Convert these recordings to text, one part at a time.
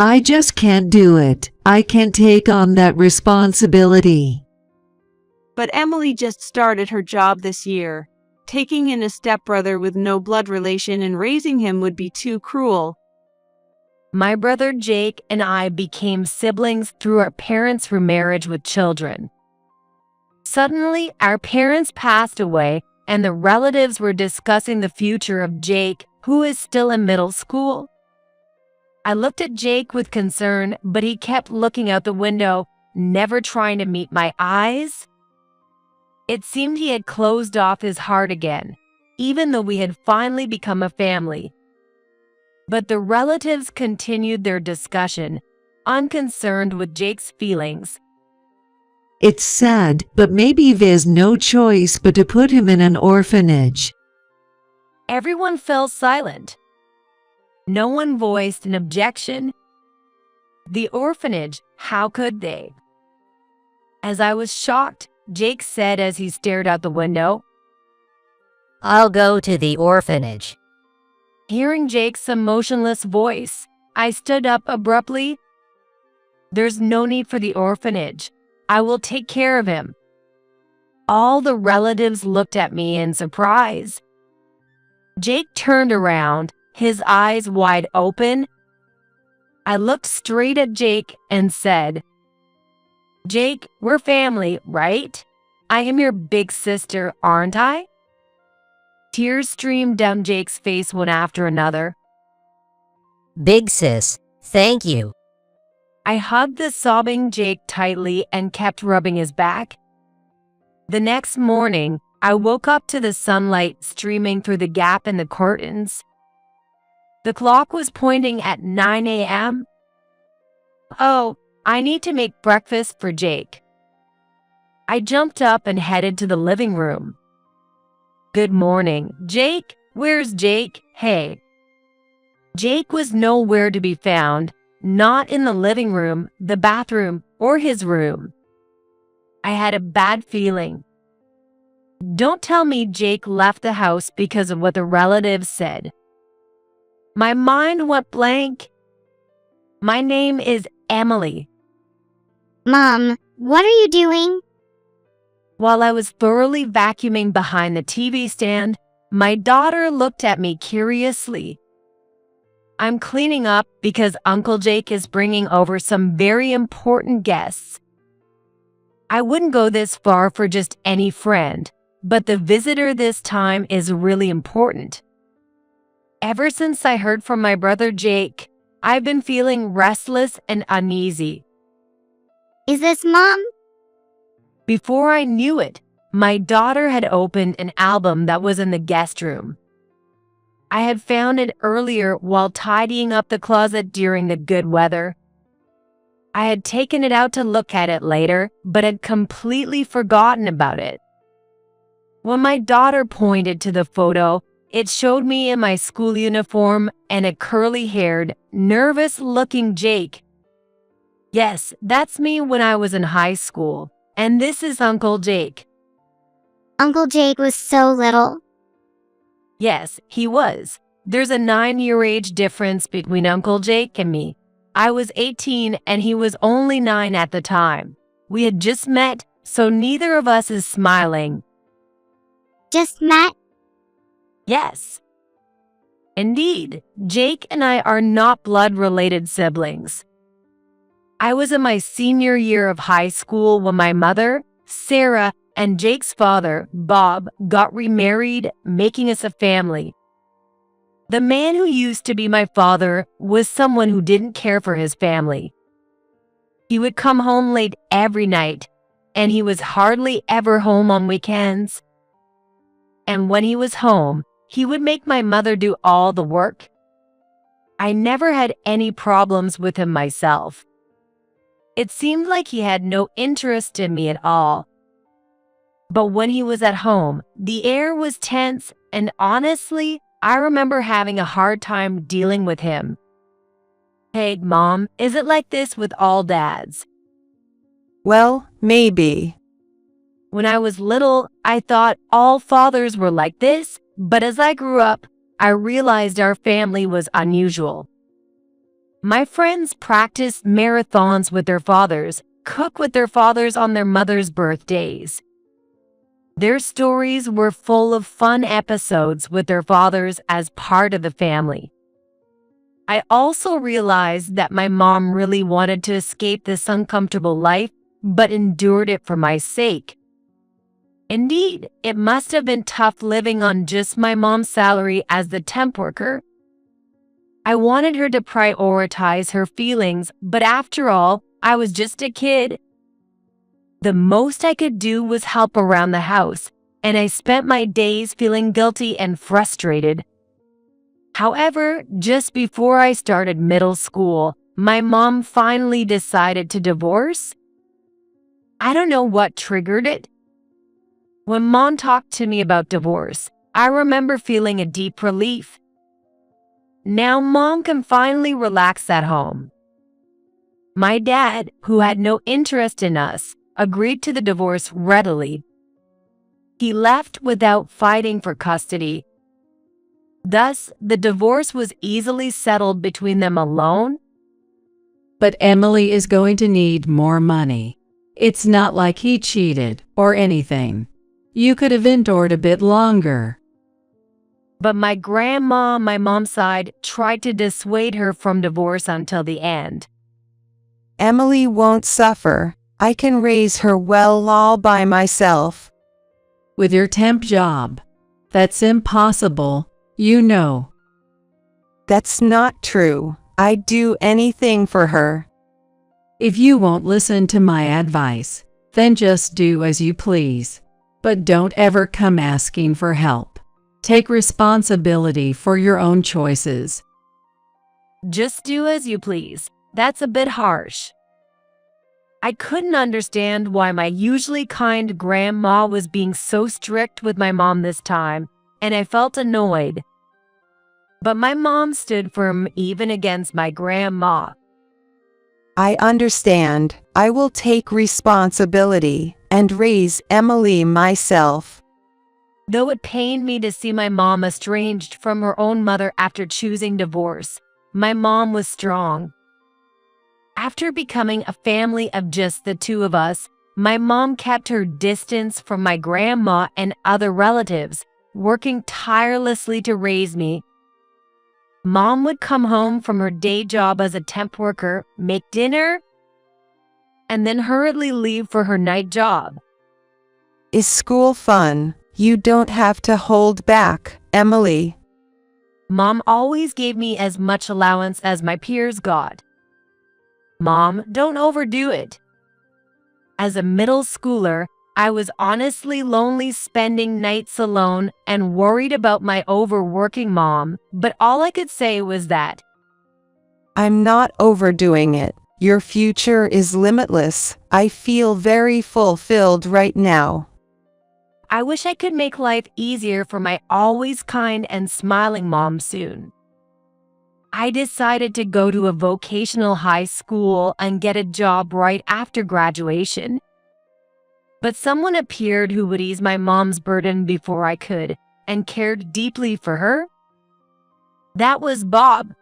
I just can't do it. I can't take on that responsibility. But Emily just started her job this year. Taking in a stepbrother with no blood relation and raising him would be too cruel. My brother Jake and I became siblings through our parents' remarriage with children. Suddenly, our parents passed away, and the relatives were discussing the future of Jake, who is still in middle school. I looked at Jake with concern, but he kept looking out the window, never trying to meet my eyes. It seemed he had closed off his heart again, even though we had finally become a family. But the relatives continued their discussion, unconcerned with Jake's feelings. It's sad, but maybe there's no choice but to put him in an orphanage. Everyone fell silent. No one voiced an objection. The orphanage, how could they? As I was shocked, Jake said as he stared out the window, I'll go to the orphanage. Hearing Jake's emotionless voice, I stood up abruptly. There's no need for the orphanage. I will take care of him. All the relatives looked at me in surprise. Jake turned around, his eyes wide open. I looked straight at Jake and said, Jake, we're family, right? I am your big sister, aren't I? Tears streamed down Jake's face one after another. Big sis, thank you. I hugged the sobbing Jake tightly and kept rubbing his back. The next morning, I woke up to the sunlight streaming through the gap in the curtains. The clock was pointing at 9 a.m. Oh, I need to make breakfast for Jake. I jumped up and headed to the living room. Good morning, Jake. Where's Jake? Hey. Jake was nowhere to be found, not in the living room, the bathroom, or his room. I had a bad feeling. Don't tell me Jake left the house because of what the relatives said. My mind went blank. My name is Emily. Mom, what are you doing? While I was thoroughly vacuuming behind the TV stand, my daughter looked at me curiously. I'm cleaning up because Uncle Jake is bringing over some very important guests. I wouldn't go this far for just any friend, but the visitor this time is really important. Ever since I heard from my brother Jake, I've been feeling restless and uneasy. Is this Mom? Before I knew it, my daughter had opened an album that was in the guest room. I had found it earlier while tidying up the closet during the good weather. I had taken it out to look at it later, but had completely forgotten about it. When my daughter pointed to the photo, it showed me in my school uniform and a curly-haired, nervous-looking Jake. Yes, that's me when I was in high school, and this is Uncle Jake. Uncle Jake was so little. Yes, he was. There's a 9-year age difference between Uncle Jake and me. I was 18 and he was only 9 at the time. We had just met, so neither of us is smiling. Just met? Yes. Indeed, Jake and I are not blood-related siblings. I was in my senior year of high school when my mother, Sarah, and Jake's father, Bob, got remarried, making us a family. The man who used to be my father was someone who didn't care for his family. He would come home late every night, and he was hardly ever home on weekends. And when he was home, he would make my mother do all the work. I never had any problems with him myself. It seemed like he had no interest in me at all. But when he was at home, the air was tense, and honestly, I remember having a hard time dealing with him. Hey, Mom, is it like this with all dads? Well, maybe. When I was little, I thought all fathers were like this, but as I grew up, I realized our family was unusual. My friends practice marathons with their fathers, cook with their fathers on their mother's birthdays. Their stories were full of fun episodes with their fathers as part of the family. I also realized that my mom really wanted to escape this uncomfortable life, but endured it for my sake. Indeed, it must have been tough living on just my mom's salary as the temp worker. I wanted her to prioritize her feelings, but after all, I was just a kid. The most I could do was help around the house, and I spent my days feeling guilty and frustrated. However, just before I started middle school, my mom finally decided to divorce. I don't know what triggered it. When Mom talked to me about divorce, I remember feeling a deep relief. Now Mom can finally relax at home. My dad, who had no interest in us, agreed to the divorce readily. He left without fighting for custody. Thus, the divorce was easily settled between them alone. But Emily is going to need more money. It's not like he cheated or anything. You could have endured a bit longer. But my grandma on my mom's side tried to dissuade her from divorce until the end. Emily won't suffer. I can raise her well all by myself. With your temp job. That's impossible, you know. That's not true. I'd do anything for her. If you won't listen to my advice, then just do as you please. But don't ever come asking for help. Take responsibility for your own choices. Just do as you please. That's a bit harsh. I couldn't understand why my usually kind grandma was being so strict with my mom this time, and I felt annoyed. But my mom stood firm even against my grandma. I understand. I will take responsibility and raise Emily myself. Though it pained me to see my mom estranged from her own mother after choosing divorce, my mom was strong. After becoming a family of just the two of us, my mom kept her distance from my grandma and other relatives, working tirelessly to raise me. Mom would come home from her day job as a temp worker, make dinner, and then hurriedly leave for her night job. Is school fun? You don't have to hold back, Emily. Mom always gave me as much allowance as my peers got. Mom, don't overdo it. As a middle schooler, I was honestly lonely spending nights alone and worried about my overworking mom, but all I could say was that I'm not overdoing it. Your future is limitless. I feel very fulfilled right now. I wish I could make life easier for my always kind and smiling mom soon. I decided to go to a vocational high school and get a job right after graduation. But someone appeared who would ease my mom's burden before I could, and cared deeply for her. That was Bob.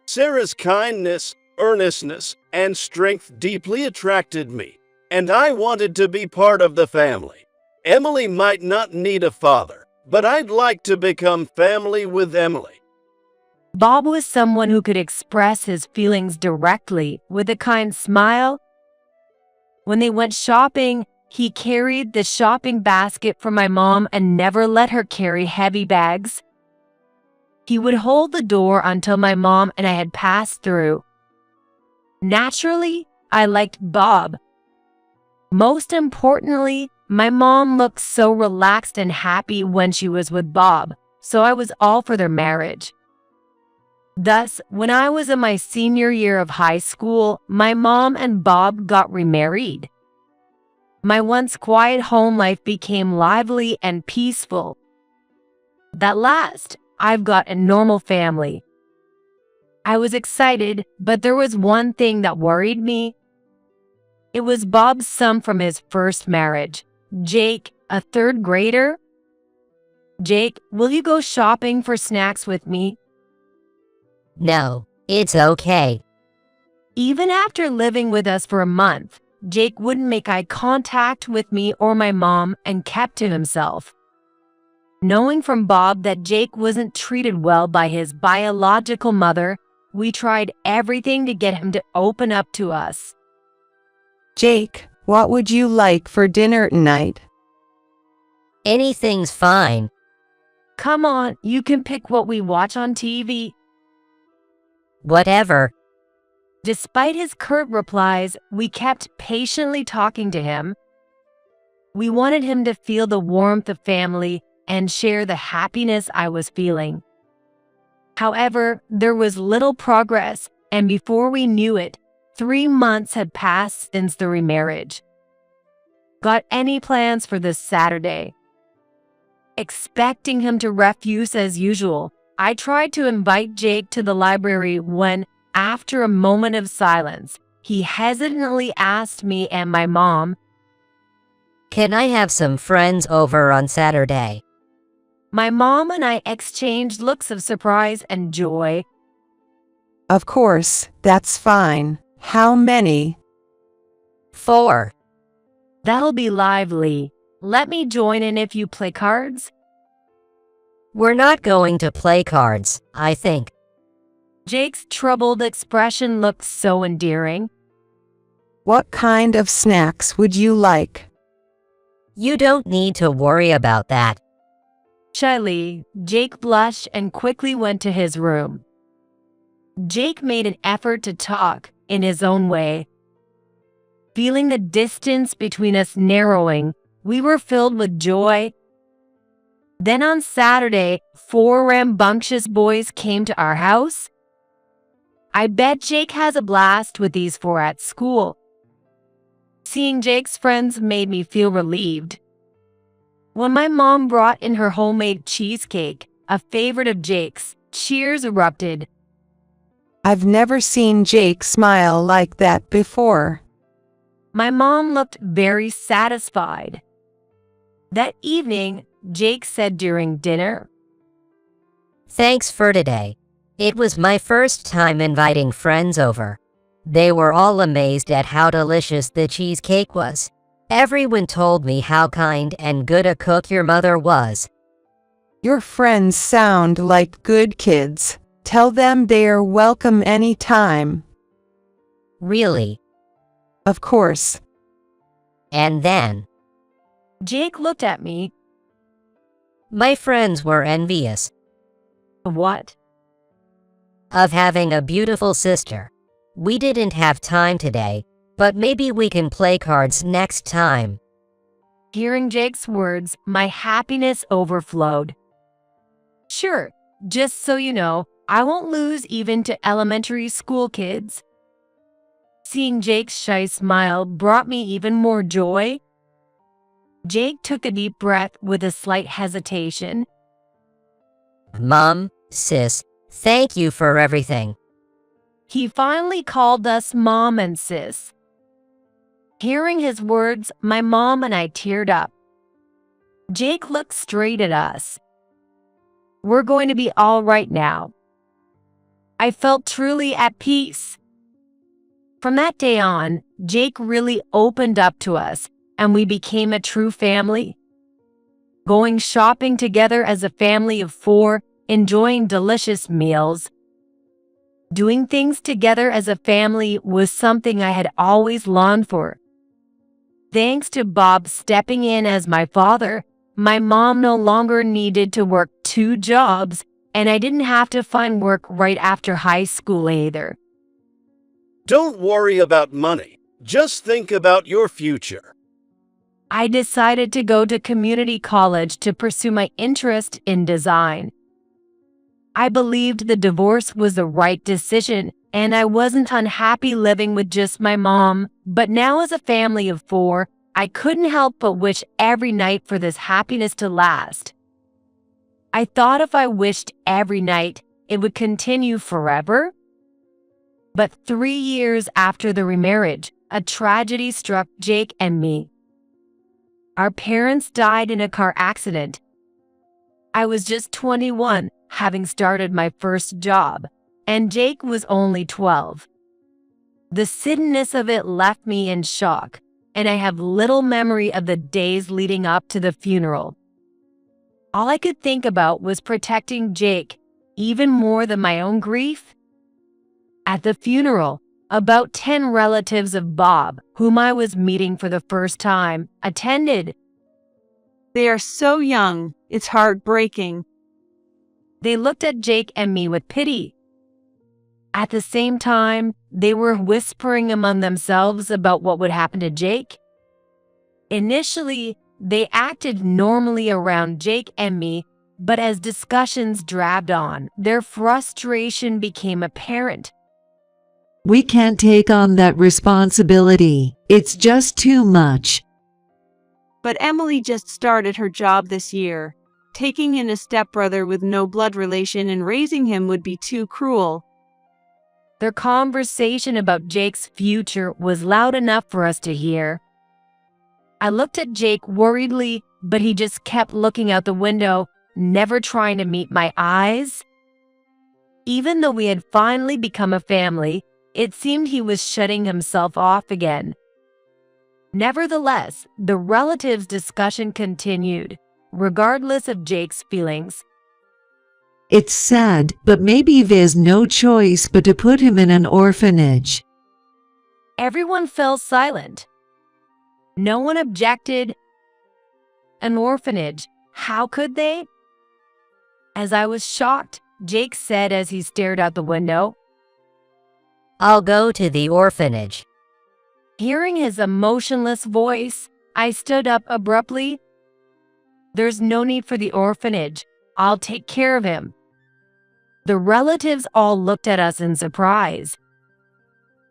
Sarah's kindness, earnestness, and strength deeply attracted me, and I wanted to be part of the family. Emily might not need a father, but I'd like to become family with Emily. Bob was someone who could express his feelings directly with a kind smile. When they went shopping, he carried the shopping basket for my mom and never let her carry heavy bags. He would hold the door until my mom and I had passed through. Naturally, I liked Bob. Most importantly, my mom looked so relaxed and happy when she was with Bob, so I was all for their marriage. Thus, when I was in my senior year of high school, my mom and Bob got remarried. My once quiet home life became lively and peaceful. At last, I've got a normal family. I was excited, but there was one thing that worried me. It was Bob's son from his first marriage, Jake, a third grader. Jake, will you go shopping for snacks with me? No, It's okay. Even after living with us for a month, Jake wouldn't make eye contact with me or my mom and kept to himself. Knowing from Bob that Jake wasn't treated well by his biological mother, we tried everything to get him to open up to us. Jake, what would you like for dinner tonight? Anything's fine. Come on, you can pick what we watch on TV. Whatever. Despite his curt replies, we kept patiently talking to him. We wanted him to feel the warmth of family and share the happiness I was feeling. However, there was little progress, and before we knew it, 3 months had passed since the remarriage. Got any plans for this Saturday? Expecting him to refuse as usual, I tried to invite Jake to the library when, after a moment of silence, he hesitantly asked me and my mom, Can I have some friends over on Saturday? My mom and I exchanged looks of surprise and joy. Of course, that's fine. How many? 4. That'll be lively. Let me join in if you play cards. We're not going to play cards, I think. Jake's troubled expression looked so endearing. What kind of snacks would you like? You don't need to worry about that. Shyly, Jake blushed and quickly went to his room. Jake made an effort to talk in his own way. Feeling the distance between us narrowing, we were filled with joy. Then on Saturday, 4 rambunctious boys came to our house. I bet Jake has a blast with these 4 at school. Seeing Jake's friends made me feel relieved. When my mom brought in her homemade cheesecake, a favorite of Jake's, cheers erupted. I've never seen Jake smile like that before. My mom looked very satisfied. That evening, Jake said during dinner, Thanks for today. It was my first time inviting friends over. They were all amazed at how delicious the cheesecake was. Everyone told me how kind and good a cook your mother was. Your friends sound like good kids. Tell them they're welcome anytime. Really? Of course. And then, Jake looked at me. my friends were envious What? of having a beautiful sister. We didn't have time today, but maybe we can play cards next time. Hearing Jake's words, my happiness overflowed. Sure, just so you know, I won't lose even to elementary school kids. Seeing Jake's shy smile brought me even more joy. Jake took a deep breath with a slight hesitation. Mom, sis, thank you for everything. He finally called us Mom and Sis. Hearing his words, my mom and I teared up. Jake looked straight at us. We're going to be all right now. I felt truly at peace. From that day on, Jake really opened up to us, and we became a true family. Going shopping together as a family of 4, enjoying delicious meals. Doing things together as a family was something I had always longed for. Thanks to Bob stepping in as my father, my mom no longer needed to work 2 jobs, and I didn't have to find work right after high school either. Don't worry about money. Just think about your future. I decided to go to community college to pursue my interest in design. I believed the divorce was the right decision, and I wasn't unhappy living with just my mom, but now as a family of 4, I couldn't help but wish every night for this happiness to last. I thought if I wished every night, it would continue forever. But 3 years after the remarriage, a tragedy struck Jake and me. Our parents died in a car accident. I was just 21, having started my first job. and Jake was only 12. The suddenness of it left me in shock, and I have little memory of the days leading up to the funeral. All I could think about was protecting Jake, even more than my own grief. At the funeral, about 10 relatives of Bob, whom I was meeting for the first time, attended. They are so young, it's heartbreaking. They looked at Jake and me with pity. At the same time, they were whispering among themselves about what would happen to Jake. Initially, they acted normally around Jake and me, but as discussions dragged on, their frustration became apparent. We can't take on that responsibility. It's just too much. But Emily just started her job this year. Taking in a stepbrother with no blood relation and raising him would be too cruel. Their conversation about Jake's future was loud enough for us to hear. I looked at Jake worriedly, but he just kept looking out the window, never trying to meet my eyes. Even though we had finally become a family, it seemed he was shutting himself off again. Nevertheless, the relatives' discussion continued, regardless of Jake's feelings. It's sad, but maybe there's no choice but to put him in an orphanage. Everyone fell silent. No one objected. An orphanage, how could they? As I was shocked, Jake said as he stared out the window, I'll go to the orphanage. Hearing his emotionless voice, I stood up abruptly. There's no need for the orphanage. I'll take care of him. The relatives all looked at us in surprise.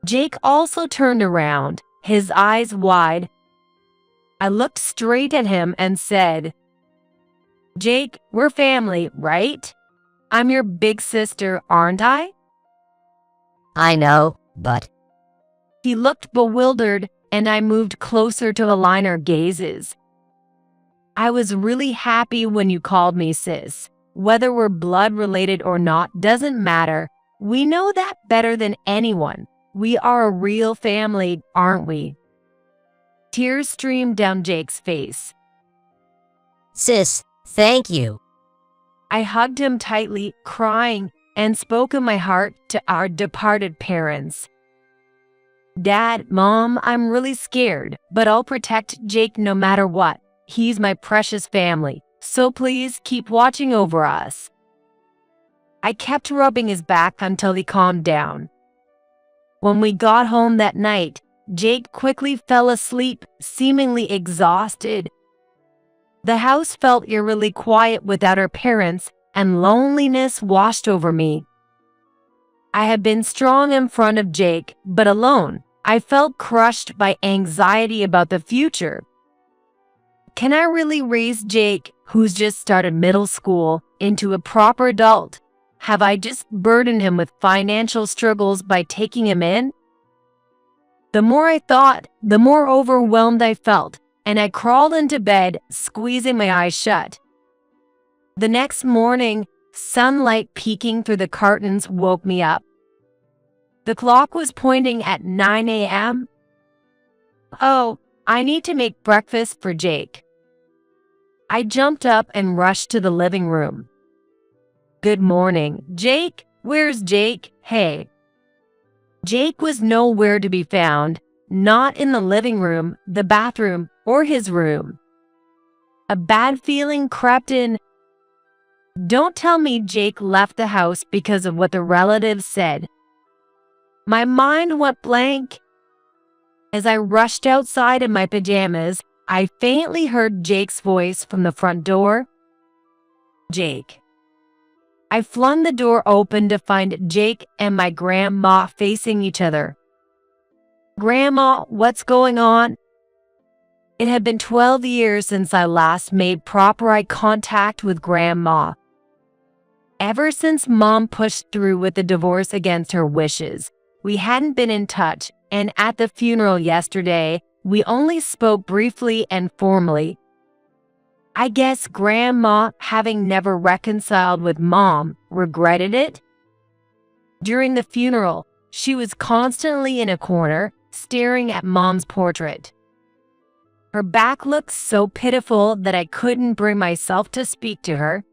Jake also turned around, his eyes wide. I looked straight at him and said, Jake, we're family, right? I'm your big sister, aren't I? I know, but... He looked bewildered, and I moved closer to align our gazes. I was really happy when you called me sis. Whether we're blood related or not doesn't matter. We know that better than anyone. We are a real family, aren't we? Tears streamed down Jake's face. Sis, thank you. I hugged him tightly, crying, and spoke in my heart to our departed parents. Dad, Mom, I'm really scared, but I'll protect Jake no matter what. He's my precious family, so please keep watching over us. I kept rubbing his back until he calmed down. When we got home that night, Jake quickly fell asleep, seemingly exhausted. The house felt eerily quiet without our parents, and loneliness washed over me. I had been strong in front of Jake, but alone. I felt crushed by anxiety about the future. Can I really raise Jake, who's just started middle school, into a proper adult? Have I just burdened him with financial struggles by taking him in? The more I thought, the more overwhelmed I felt, and I crawled into bed, squeezing my eyes shut. The next morning, sunlight peeking through the curtains woke me up. The clock was pointing at 9 a.m. Oh, I need to make breakfast for Jake. I jumped up and rushed to the living room. Good morning, Jake. Where's Jake? Hey. Jake was nowhere to be found, not in the living room, the bathroom, or his room. A bad feeling crept in. Don't tell me Jake left the house because of what the relatives said. My mind went blank. As I rushed outside in my pajamas, I faintly heard Jake's voice from the front door. Jake. I flung the door open to find Jake and my grandma facing each other. Grandma, what's going on? It had been 12 years since I last made proper eye contact with Grandma. Ever since Mom pushed through with the divorce against her wishes, we hadn't been in touch, and at the funeral yesterday, we only spoke briefly and formally. I guess Grandma, having never reconciled with Mom, regretted it. During the funeral, she was constantly in a corner, staring at Mom's portrait. Her back looked so pitiful that I couldn't bring myself to speak to her.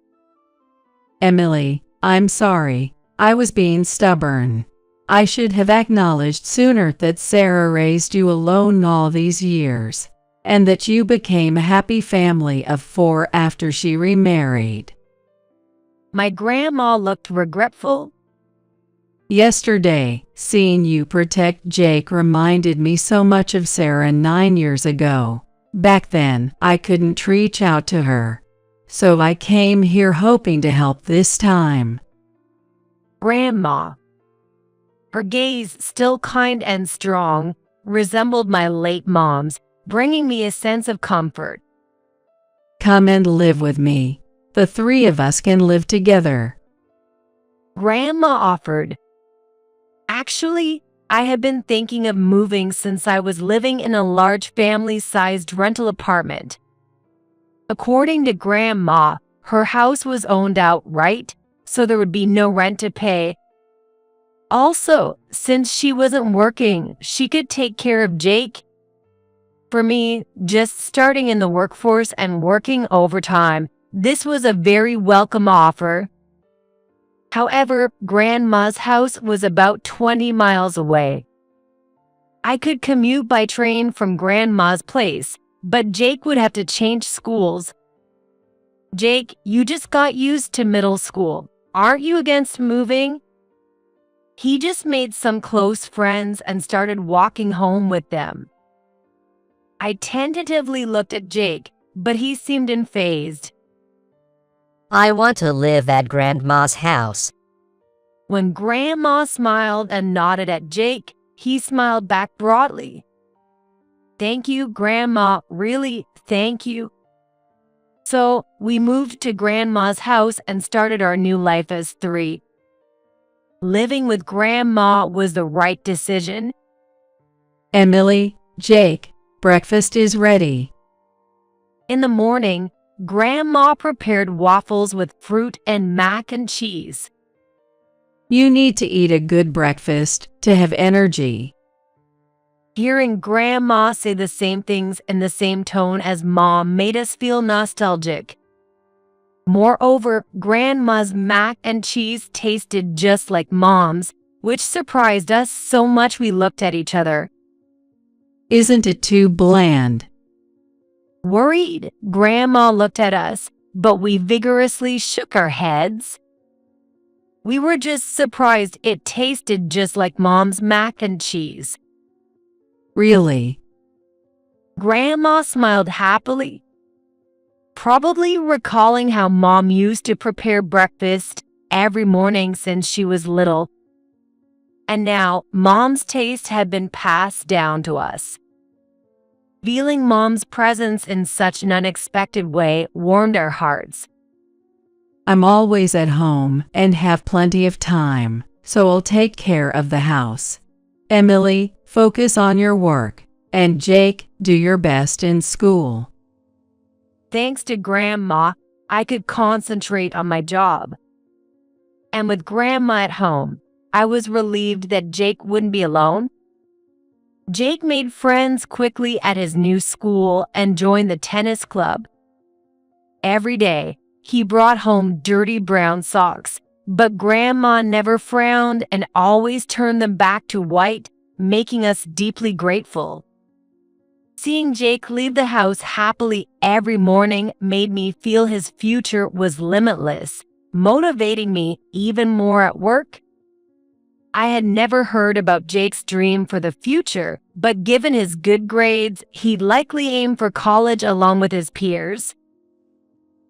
Emily, I'm sorry. I was being stubborn. I should have acknowledged sooner that Sarah raised you alone all these years, and that you became a happy family of 4 after she remarried. My grandma looked regretful. Yesterday, seeing you protect Jake reminded me so much of Sarah 9 years ago. Back then, I couldn't reach out to her, so I came here hoping to help this time. Grandma. Her gaze, still kind and strong, resembled my late mom's, bringing me a sense of comfort. Come and live with me. The 3 of us can live together. Grandma offered. Actually, I had been thinking of moving since I was living in a large family-sized rental apartment. According to Grandma, her house was owned outright, so there would be no rent to pay. Also, since she wasn't working, she could take care of Jake. For me, just starting in the workforce and working overtime, this was a very welcome offer. However, Grandma's house was about 20 miles away. I could commute by train from Grandma's place, but Jake would have to change schools. Jake, you just got used to middle school. Aren't you against moving? He just made some close friends and started walking home with them. I tentatively looked at Jake, but he seemed unfazed. I want to live at Grandma's house. When Grandma smiled and nodded at Jake, he smiled back broadly. Thank you, Grandma. Really, thank you. So, we moved to Grandma's house and started our new life as 3. Living with Grandma was the right decision. Emily, Jake, breakfast is ready. In the morning, Grandma prepared waffles with fruit and mac and cheese. You need to eat a good breakfast to have energy. Hearing Grandma say the same things in the same tone as Mom made us feel nostalgic. Moreover, Grandma's mac and cheese tasted just like Mom's, which surprised us so much we looked at each other. Isn't it too bland? Worried, Grandma looked at us, but we vigorously shook our heads. We were just surprised it tasted just like Mom's mac and cheese. Really? Grandma smiled happily, probably recalling how Mom used to prepare breakfast every morning since she was little. And now, Mom's taste had been passed down to us. Feeling Mom's presence in such an unexpected way warmed our hearts. I'm always at home and have plenty of time, so I'll take care of the house. Emily, focus on your work, and Jake, do your best in school. Thanks to Grandma, I could concentrate on my job. And with Grandma at home, I was relieved that Jake wouldn't be alone. Jake made friends quickly at his new school and joined the tennis club. Every day, he brought home dirty brown socks, but Grandma never frowned and always turned them back to white, making us deeply grateful. Seeing Jake leave the house happily every morning made me feel his future was limitless, motivating me even more at work. I had never heard about Jake's dream for the future, but given his good grades, he'd likely aim for college along with his peers.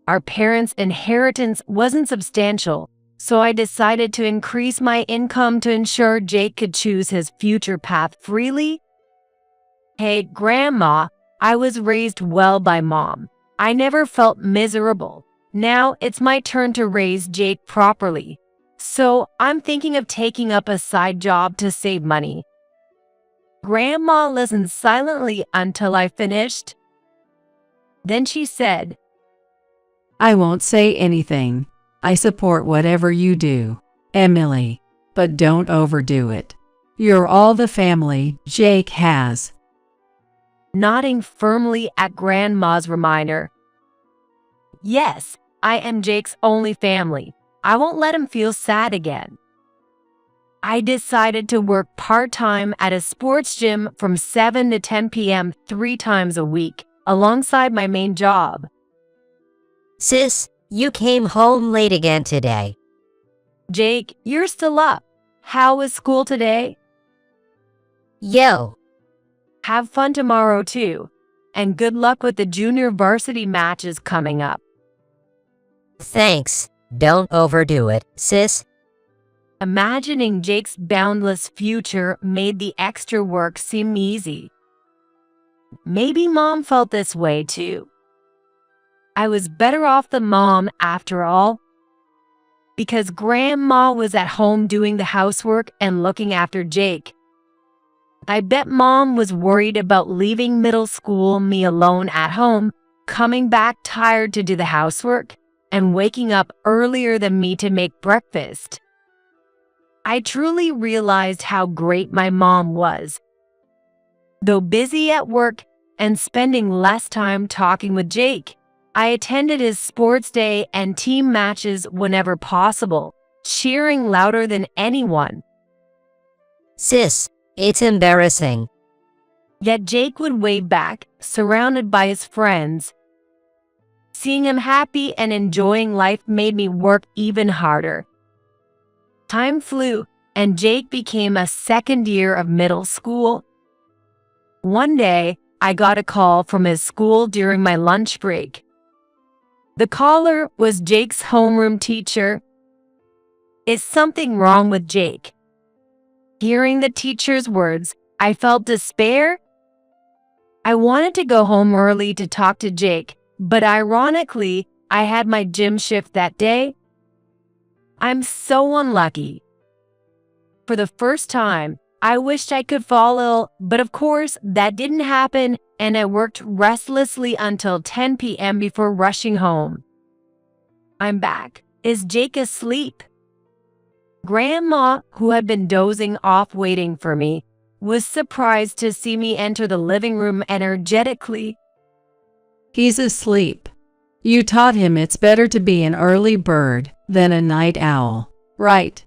Our parents' inheritance wasn't substantial, so I decided to increase my income to ensure Jake could choose his future path freely. Hey, Grandma, I was raised well by Mom. I never felt miserable. Now it's my turn to raise Jake properly. So I'm thinking of taking up a side job to save money. Grandma listened silently until I finished. Then she said, I won't say anything. I support whatever you do, Emily. but don't overdo it. You're all the family Jake has. Nodding firmly at Grandma's reminder. Yes, I am Jake's only family. I won't let him feel sad again. I decided to work part-time at a sports gym from 7 to 10 p.m. 3 times a week, alongside my main job. Sis, you came home late again today. Jake, you're still up. How was school today? Yo, Have fun tomorrow too, and good luck with the junior varsity matches coming up. thanks. Don't overdo it, sis. Imagining Jake's boundless future made the extra work seem easy. Maybe Mom felt this way too. I was better off than Mom after all, because Grandma was at home doing the housework and looking after Jake. I bet Mom was worried about leaving middle school me alone at home, coming back tired to do the housework, and waking up earlier than me to make breakfast. I truly realized how great my mom was. Though busy at work and spending less time talking with Jake, I attended his sports day and team matches whenever possible, cheering louder than anyone. Sis, it's embarrassing. Yet Jake would wave back, surrounded by his friends. Seeing him happy and enjoying life made me work even harder. Time flew, and Jake became a second year of middle school. One day, I got a call from his school during my lunch break. The caller was Jake's homeroom teacher. Is something wrong with Jake? Hearing the teacher's words, I felt despair. I wanted to go home early to talk to Jake, but ironically, I had my gym shift that day. I'm so unlucky. For the first time, I wished I could fall ill, but of course, that didn't happen, and I worked restlessly until 10 p.m. before rushing home. I'm back. Is Jake asleep? Grandma, who had been dozing off waiting for me, was surprised to see me enter the living room energetically. He's asleep. You taught him it's better to be an early bird than a night owl, right?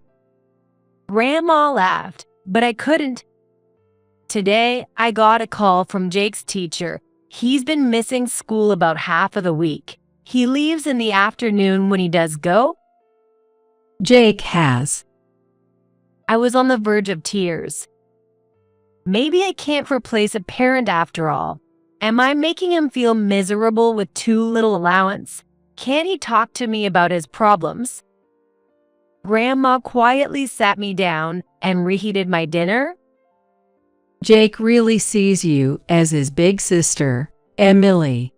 Grandma laughed, but I couldn't. Today, I got a call from Jake's teacher. He's been missing school about half of the week. He leaves in the afternoon when he does go. Jake has. I was on the verge of tears. Maybe I can't replace a parent after all. Am I making him feel miserable with too little allowance? Can't he talk to me about his problems? Grandma quietly sat me down and reheated my dinner. Jake really sees you as his big sister, Emily.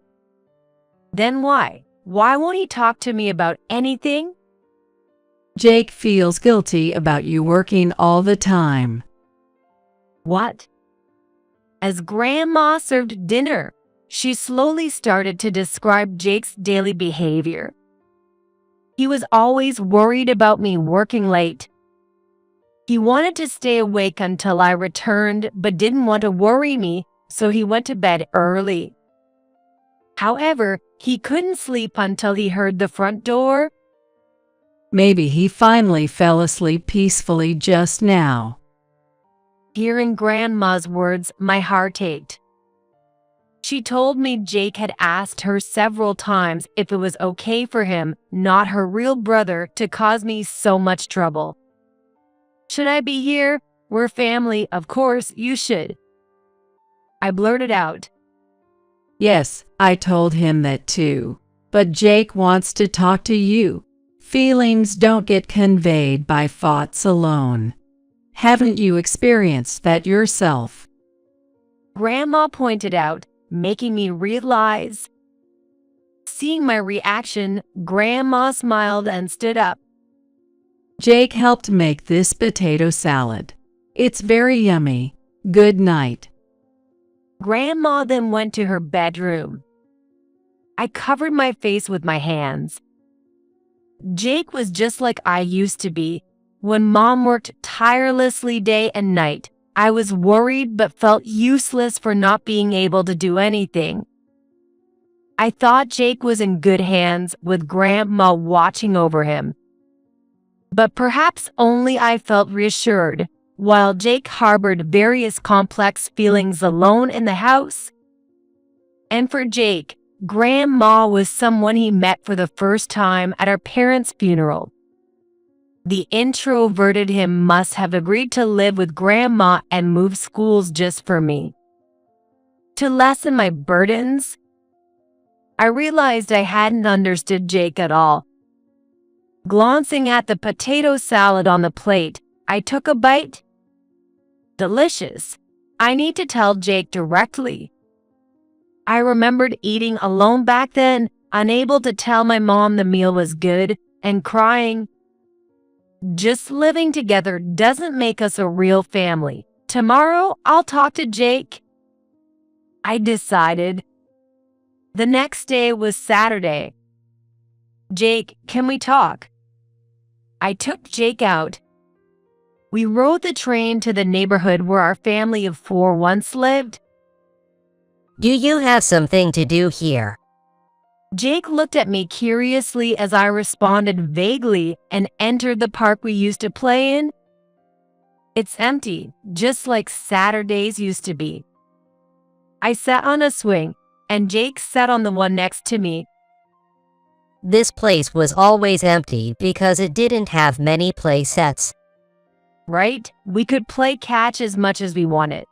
Then why? Why won't he talk to me about anything? Jake feels guilty about you working all the time. What? As Grandma served dinner, she slowly started to describe Jake's daily behavior. He was always worried about me working late. He wanted to stay awake until I returned, but didn't want to worry me, so he went to bed early. However, he couldn't sleep until he heard the front door. Maybe he finally fell asleep peacefully just now. Hearing Grandma's words, my heart ached. She told me Jake had asked her several times if it was okay for him, not her real brother, to cause me so much trouble. Should I be here? We're family, of course, you should. I blurted out. Yes, I told him that too. But Jake wants to talk to you. Feelings don't get conveyed by thoughts alone. Haven't you experienced that yourself? Grandma pointed out, making me realize. Seeing my reaction, Grandma smiled and stood up. Jake helped make this potato salad. It's very yummy. Good night. Grandma then went to her bedroom. I covered my face with my hands. Jake was just like I used to be, When Mom worked tirelessly day and night, I was worried but felt useless for not being able to do anything. I thought Jake was in good hands with Grandma watching over him. But perhaps only I felt reassured, while Jake harbored various complex feelings alone in the house. And for Jake, Grandma was someone he met for the first time at our parents' funeral. The introverted him must have agreed to live with Grandma and move schools just for me. To lessen my burdens, I realized I hadn't understood Jake at all. Glancing at the potato salad on the plate, I took a bite. Delicious. I need to tell Jake directly. I remembered eating alone back then, unable to tell my mom the meal was good, and crying. Just living together doesn't make us a real family. Tomorrow, I'll talk to Jake, I decided. The next day was Saturday. Jake, can we talk? I took Jake out. We rode the train to the neighborhood where our family of 4 once lived. Do you have something to do here? Jake looked at me curiously as I responded vaguely and entered the park we used to play in. It's empty, just like Saturdays used to be. I sat on a swing, and Jake sat on the one next to me. This place was always empty because it didn't have many play sets. Right? We could play catch as much as we wanted.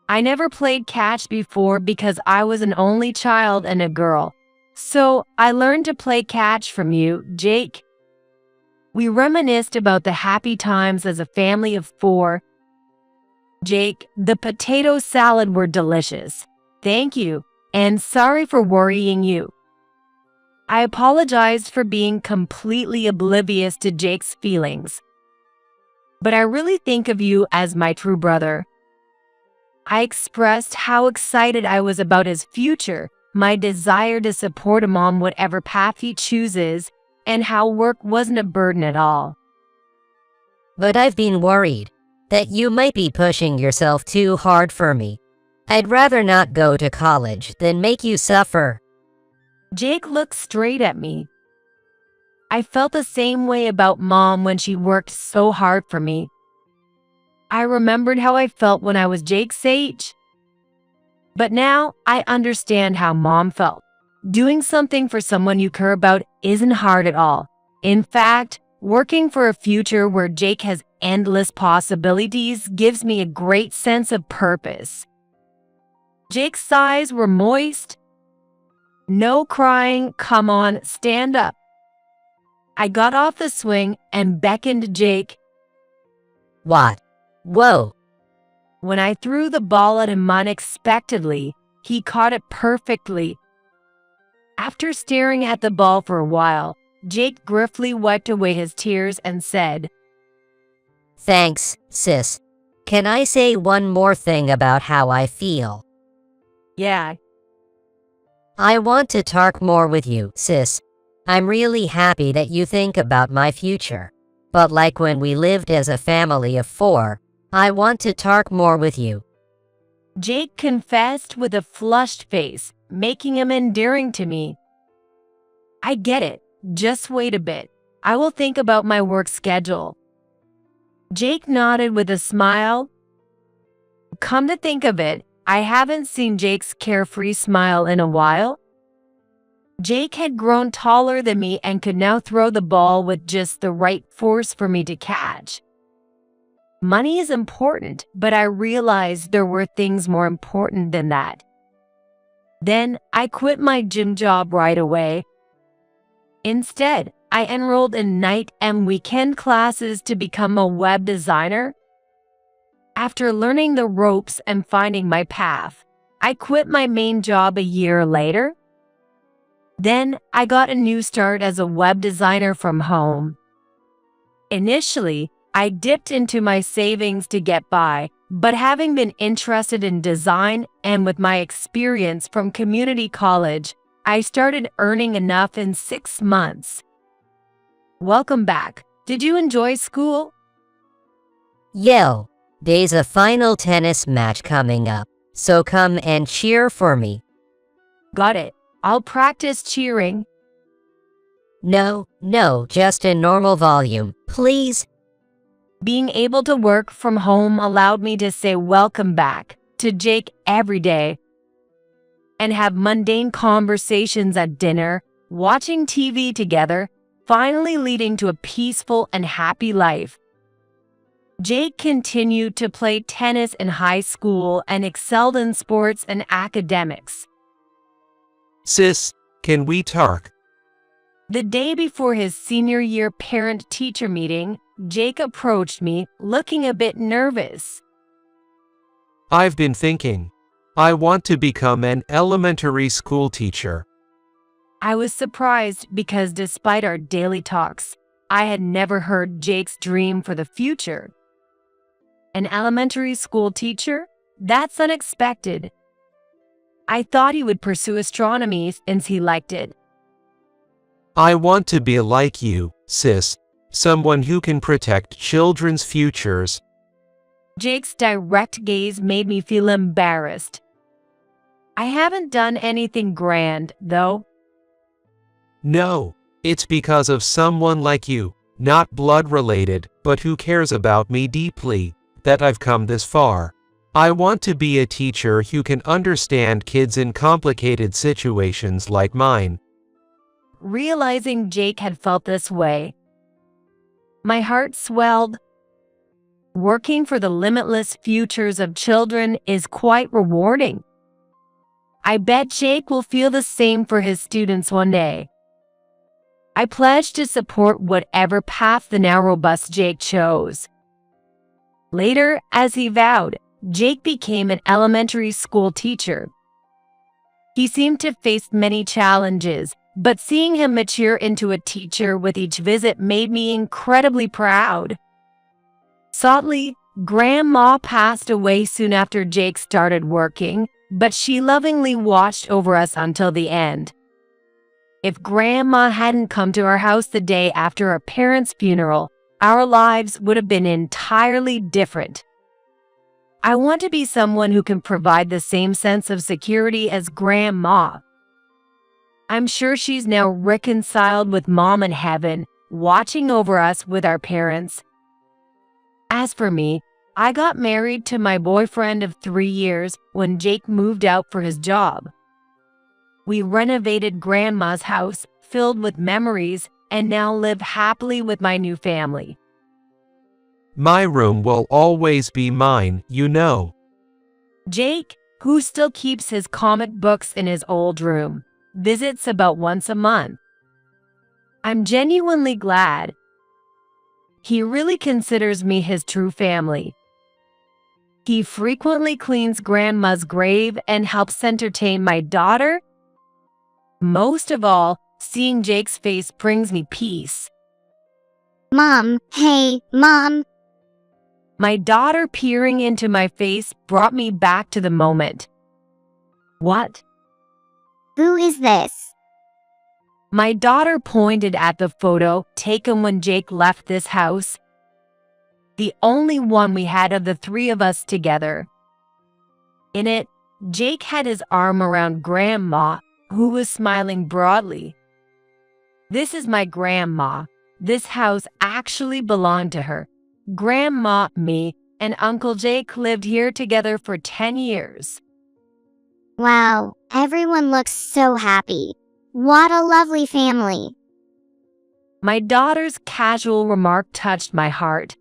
I never played catch before because I was an only child and a girl. So I learned to play catch from you, Jake. We reminisced about the happy times as a family of 4. Jake, the potato salad were delicious. Thank you, and sorry for worrying you. I apologized for being completely oblivious to Jake's feelings. But I really think of you as my true brother. I expressed how excited I was about his future, my desire to support him on whatever path he chooses, and how work wasn't a burden at all. But I've been worried that you might be pushing yourself too hard for me. I'd rather not go to college than make you suffer. Jake looked straight at me. I felt the same way about Mom when she worked so hard for me. I remembered how I felt when I was Jake's age. But now I understand how Mom felt. Doing something for someone you care about isn't hard at all. In fact, working for a future where Jake has endless possibilities gives me a great sense of purpose. Jake's eyes were moist. No crying, come on, stand up. I got off the swing and beckoned to Jake. What? Whoa. When I threw the ball at him unexpectedly, he caught it perfectly. After staring at the ball for a while, Jake gruffly wiped away his tears and said, Thanks, sis. Can I say one more thing about how I feel? Yeah. I want to talk more with you, sis. I'm really happy that you think about my future. But like when we lived as a family of 4, I want to talk more with you. Jake confessed with a flushed face, making him endearing to me. I get it. Just wait a bit. I will think about my work schedule. Jake nodded with a smile. Come to think of it, I haven't seen Jake's carefree smile in a while. Jake had grown taller than me and could now throw the ball with just the right force for me to catch. Money is important, but I realized there were things more important than that. Then I quit my gym job right away. Instead, I enrolled in night and weekend classes to become a web designer. After learning the ropes and finding my path, I quit my main job a year later. Then I got a new start as a web designer from home. Initially, I dipped into my savings to get by, but having been interested in design and with my experience from community college, I started earning enough in 6 months. Welcome back. Did you enjoy school? Yo, there's a final tennis match coming up, so come and cheer for me. Got it. I'll practice cheering. No, just in normal volume, please. Being able to work from home allowed me to say welcome back to Jake every day and have mundane conversations at dinner, watching TV together, finally leading to a peaceful and happy life. Jake continued to play tennis in high school and excelled in sports and academics. Sis, can we talk? The day before his senior year parent-teacher meeting, Jake approached me, looking a bit nervous. I've been thinking. I want to become an elementary school teacher. I was surprised because despite our daily talks, I had never heard Jake's dream for the future. An elementary school teacher? That's unexpected. I thought he would pursue astronomy since he liked it. I want to be like you, sis. Someone who can protect children's futures. Jake's direct gaze made me feel embarrassed. I haven't done anything grand, though. No, it's because of someone like you, not blood related, but who cares about me deeply, that I've come this far. I want to be a teacher who can understand kids in complicated situations like mine. Realizing Jake had felt this way, my heart swelled. Working for the limitless futures of children is quite rewarding. I bet Jake will feel the same for his students one day. I pledge to support whatever path the now robust Jake chose. Later, as he vowed, Jake became an elementary school teacher. He seemed to face many challenges, but seeing him mature into a teacher with each visit made me incredibly proud. Sadly, Grandma passed away soon after Jake started working, but she lovingly watched over us until the end. If Grandma hadn't come to our house the day after our parents' funeral, our lives would have been entirely different. I want to be someone who can provide the same sense of security as Grandma. I'm sure she's now reconciled with Mom in heaven, watching over us with our parents. As for me, I got married to my boyfriend of 3 years when Jake moved out for his job. We renovated Grandma's house, filled with memories, and now live happily with my new family. My room will always be mine, you know. Jake, who still keeps his comic books in his old room, visits about once a month. I'm genuinely glad. He really considers me his true family. He frequently cleans Grandma's grave and helps entertain my daughter. Most of all, seeing Jake's face brings me peace. Mom, hey, Mom. My daughter peering into my face brought me back to the moment. What? Who is this? My daughter pointed at the photo taken when Jake left this house. The only one we had of the 3 of us together. In it, Jake had his arm around Grandma, who was smiling broadly. This is my grandma. This house actually belonged to her. Grandma, me, and Uncle Jake lived here together for 10 years. Wow, everyone looks so happy. What a lovely family. My daughter's casual remark touched my heart.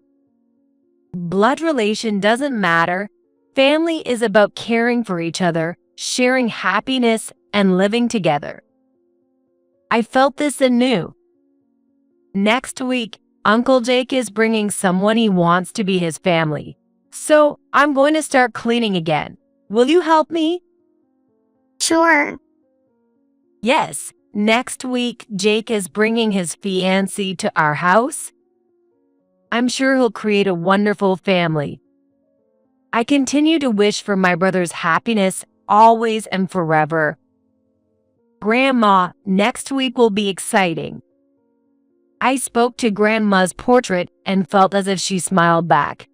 Blood relation doesn't matter. Family is about caring for each other, sharing happiness, and living together. I felt this anew. Next week, Uncle Jake is bringing someone he wants to be his family. So, I'm going to start cleaning again. Will you help me? Sure. Yes, next week, Jake is bringing his fiancée to our house. I'm sure he'll create a wonderful family. I continue to wish for my brother's happiness always and forever. Grandma, next week will be exciting. I spoke to Grandma's portrait and felt as if she smiled back.